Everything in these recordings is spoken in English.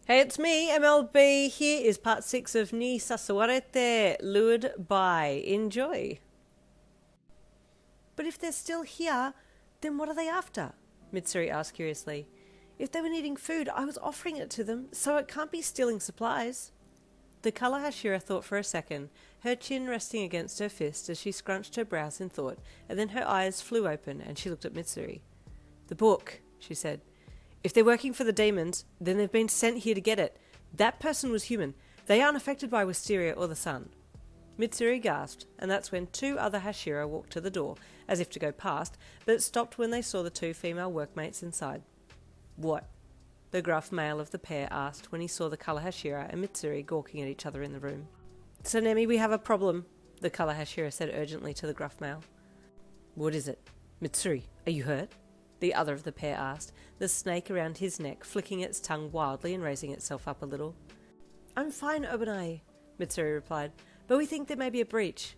Hey, it's me, MLB. Here is part 6 of Ni Sasowarete, lured by. Enjoy. But if they're still here, then what are they after? Mitsuri asked curiously. If they were needing food, I was offering it to them, so it can't be stealing supplies. The colour Hashira thought for a second, her chin resting against her fist as she scrunched her brows in thought, and then her eyes flew open and she looked at Mitsuri. The book, she said. If they're working for the demons, then they've been sent here to get it. That person was human. They aren't affected by wisteria or the sun. Mitsuri gasped, and that's when two other Hashira walked to the door, as if to go past, but stopped when they saw the two female workmates inside. What? The gruff male of the pair asked when he saw the colour Hashira and Mitsuri gawking at each other in the room. Tsunemi, we have a problem, the colour Hashira said urgently to the gruff male. What is it? Mitsuri, are you hurt? The other of the pair asked, the snake around his neck flicking its tongue wildly and raising itself up a little. I'm fine, Obanai, Mitsuri replied, but we think there may be a breach.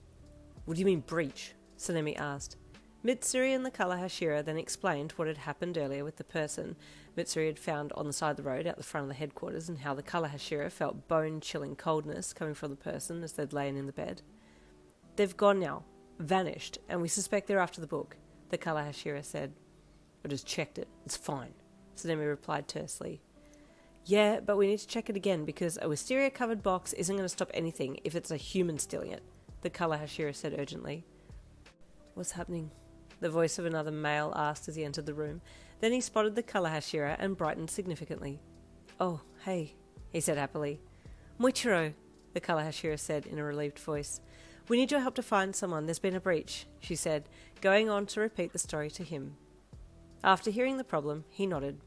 What do you mean breach? Tsunemi asked. Mitsuri and the colour Hashira then explained what had happened earlier with the person Mitsuri had found on the side of the road out the front of the headquarters, and how the colour Hashira felt bone-chilling coldness coming from the person as they'd lain in the bed. They've gone now, vanished, and we suspect they're after the book, the colour Hashira said. I just checked it. It's fine, Tsunemi replied tersely. Yeah, but we need to check it again because a wisteria-covered box isn't going to stop anything if it's a human stealing it, the colour Hashira said urgently. What's happening? The voice of another male asked as he entered the room. Then he spotted the colour Hashira and brightened significantly. Oh, hey, he said happily. Muichiro, the colour Hashira said in a relieved voice. We need your help to find someone. There's been a breach, she said, going on to repeat the story to him. After hearing the problem, he nodded.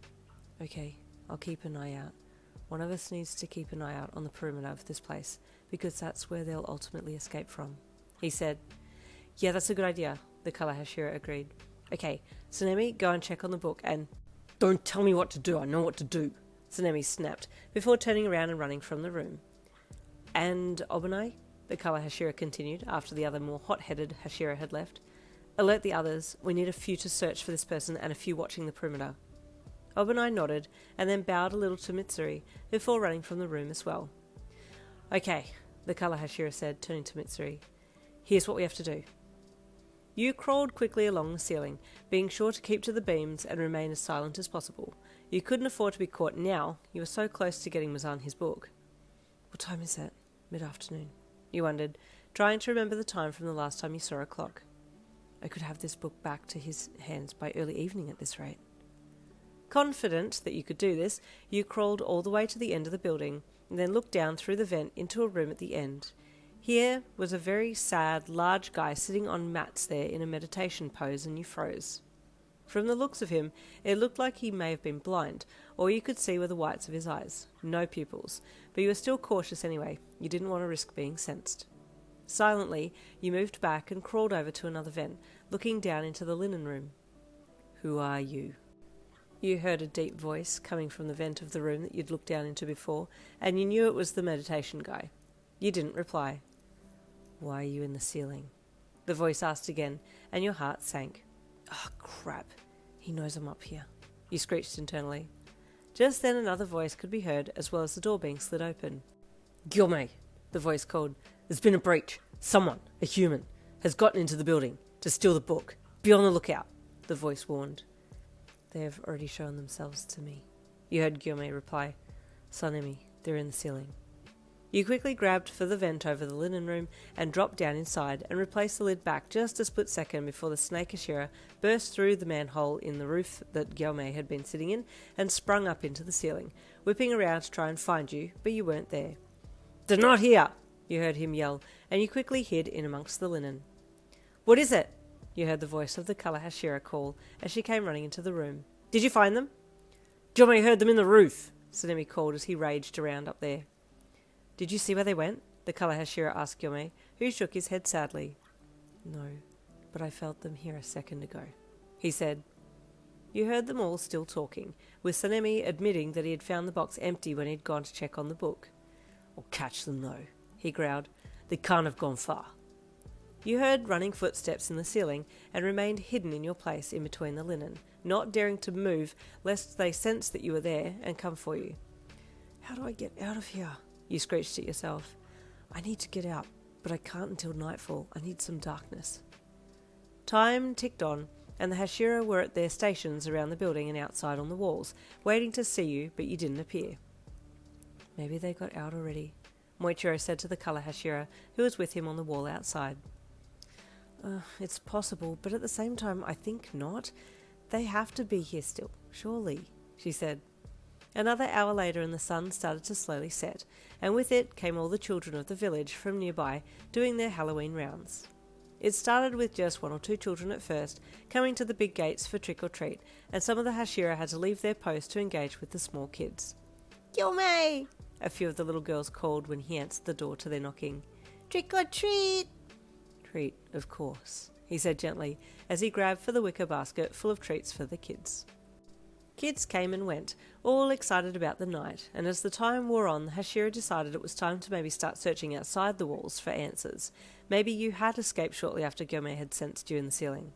Okay, I'll keep an eye out. One of us needs to keep an eye out on the perimeter of this place, because that's where they'll ultimately escape from, he said. Yeah, that's a good idea, the colour Hashira agreed. Okay, Tsunemi, go and check on the book and... Don't tell me what to do, I know what to do, Tsunemi snapped, before turning around and running from the room. And Obanai, the colour Hashira continued, after the other more hot-headed Hashira had left. Alert the others. We need a few to search for this person and a few watching the perimeter. Obanai nodded and then bowed a little to Mitsuri before running from the room as well. Okay, the colour Hashira said, turning to Mitsuri. Here's what we have to do. You crawled quickly along the ceiling, being sure to keep to the beams and remain as silent as possible. You couldn't afford to be caught now. You were so close to getting Muzan his book. What time is it? Mid-afternoon, you wondered, trying to remember the time from the last time you saw a clock. I could have this book back to his hands by early evening at this rate. Confident that you could do this, you crawled all the way to the end of the building and then looked down through the vent into a room at the end. Here was a very sad, large guy sitting on mats there in a meditation pose, and you froze. From the looks of him, it looked like he may have been blind, or you could see were the whites of his eyes, no pupils, but you were still cautious anyway. You didn't want to risk being sensed. Silently, you moved back and crawled over to another vent, looking down into the linen room. Who are you? You heard a deep voice coming from the vent of the room that you'd looked down into before, and you knew it was the meditation guy. You didn't reply. Why are you in the ceiling? The voice asked again, and your heart sank. Oh, crap. He knows I'm up here, you screeched internally. Just then another voice could be heard, as well as the door being slid open. Gyome, the voice called. There's been a breach. Someone, a human, has gotten into the building to steal the book. Be on the lookout, the voice warned. They have already shown themselves to me, you heard Gyome reply. Tsunemi, they're in the ceiling. You quickly grabbed for the vent over the linen room and dropped down inside and replaced the lid back just a split second before the snake Hashira burst through the manhole in the roof that Gyome had been sitting in and sprung up into the ceiling, whipping around to try and find you, but you weren't there. They're not here, you heard him yell, and you quickly hid in amongst the linen. What is it? You heard the voice of the colour Hashira call as she came running into the room. Did you find them? Gyome heard them in the roof, Tsunemi called as he raged around up there. Did you see where they went? The colour Hashira asked Gyome, who shook his head sadly. No, but I felt them here a second ago, he said. You heard them all still talking, with Tsunemi admitting that he had found the box empty when he'd gone to check on the book. I'll catch them though, he growled. They can't have gone far. You heard running footsteps in the ceiling and remained hidden in your place in between the linen, not daring to move lest they sense that you were there and come for you. How do I get out of here? You screeched at yourself. I need to get out, but I can't until nightfall. I need some darkness. Time ticked on, and the Hashira were at their stations around the building and outside on the walls, waiting to see you, but you didn't appear. Maybe they got out already, Moichiro said to the colour Hashira, who was with him on the wall outside. It's possible, but at the same time, I think not. They have to be here still, surely, she said. Another hour later and the sun started to slowly set, and with it came all the children of the village from nearby doing their Halloween rounds. It started with just 1 or 2 children at first, coming to the big gates for trick-or-treat, and some of the Hashira had to leave their post to engage with the small kids. "Yume!" a few of the little girls called when he answered the door to their knocking. "Trick-or-treat!" "Treat, of course," he said gently, as he grabbed for the wicker basket full of treats for the kids. Kids came and went, all excited about the night, and as the time wore on, the Hashira decided it was time to maybe start searching outside the walls for answers. Maybe you had escaped shortly after Gyome had sensed you in the ceiling.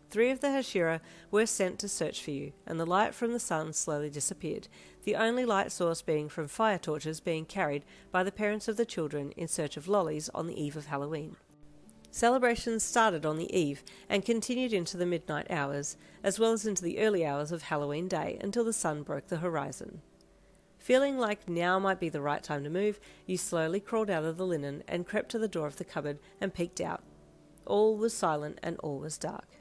3 of the Hashira were sent to search for you, and the light from the sun slowly disappeared, the only light source being from fire torches being carried by the parents of the children in search of lollies on the eve of Halloween. Celebrations started on the eve and continued into the midnight hours, as well as into the early hours of Halloween Day until the sun broke the horizon. Feeling like now might be the right time to move, you slowly crawled out of the linen and crept to the door of the cupboard and peeked out. All was silent and all was dark.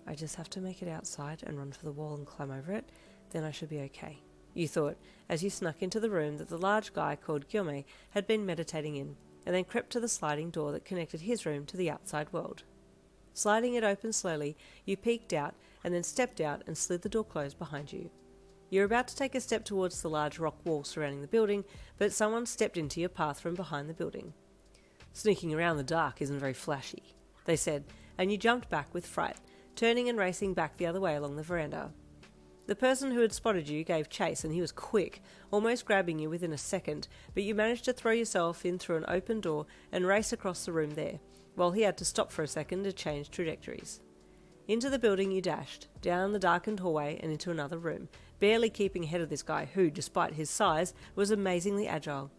I just have to make it outside and run for the wall and climb over it, then I should be okay, you thought, as you snuck into the room that the large guy called Gyome had been meditating in, and then crept to the sliding door that connected his room to the outside world. Sliding it open slowly, you peeked out and then stepped out and slid the door closed behind you. You were about to take a step towards the large rock wall surrounding the building, but someone stepped into your path from behind the building. "Sneaking around the dark isn't very flashy," they said, and you jumped back with fright, turning and racing back the other way along the veranda. The person who had spotted you gave chase, and he was quick, almost grabbing you within a second, but you managed to throw yourself in through an open door and race across the room there, while he had to stop for a second to change trajectories. Into the building you dashed, down the darkened hallway and into another room, barely keeping ahead of this guy who, despite his size, was amazingly agile.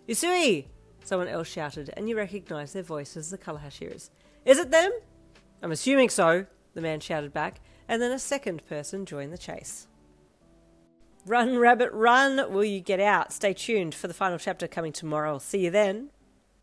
"Usui!" someone else shouted, and you recognised their voice as the colour Hashira's. "Is it them?" "I'm assuming so," the man shouted back, and then a second person joined the chase. Run, rabbit, run! Will you get out? Stay tuned for the final chapter coming tomorrow. I'll see you then.